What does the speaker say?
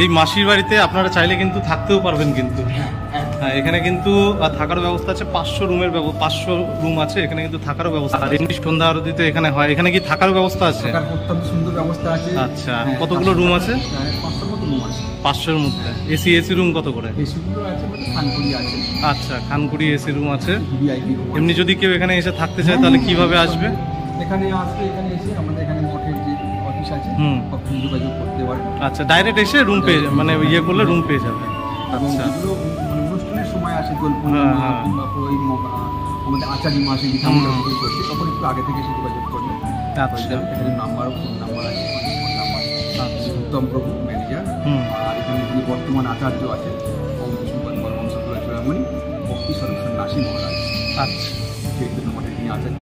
এই মাসির বাড়িতে আপনারা চাইলে কিন্তু থাকতেও পারবেন কিন্তু। হ্যাঁ, এখানে কিন্তু থাকার ব্যবস্থা আছে, 500 রুমের 500 রুম আছে এখানে, কিন্তু থাকারও ব্যবস্থা। আর এমনি সন্ধ্যা আরতি তো এখানে হয়, এখানে কি থাকার ব্যবস্থা আছে? থাকার অত্যন্ত সুন্দর ব্যবস্থা আছে। আচ্ছা, কতগুলো রুম আছে? 500 মতো রুম আছে। 500-এর মধ্যে এসি রুম কত করে? এসিগুলো আছে, খানকুড়ি আছে। আচ্ছা, খানকুড়ি এসি রুম আছে। এমনি যদি কেউ এখানে এসে থাকতে চায় তাহলে কিভাবে আসবে? এখানে আসবে, এখানে এসে আমাদের এখানে মঠের যে অফিস আছে ওখানে যোগাযোগ করতে পারে। আচ্ছা, ডাইরেক্ট এসে রুম পেয়ে মানে ইয়ে করলে রুম পেয়ে যাবে। আচ্ছা, যেগুলো অনুষ্ঠানের সময় আসে দোল পূর্ণিমা কিংবা আমাদের আচারি মাসে যে ঠাকুর করছে তখন একটু আগে থেকে এসে যোগাযোগ করলে এখানে নাম্বার ও ফোন নাম্বার আছে, ফোন নাম্বার। উত্তম প্রভু ম্যানেজার, আর এখানে যিনি বর্তমান আচার্য আছে ভক্তি স্বরূপ সন্ন্যাসী মহারাজ। আচ্ছা, চৈতন্য মঠের যিনি আচার্য।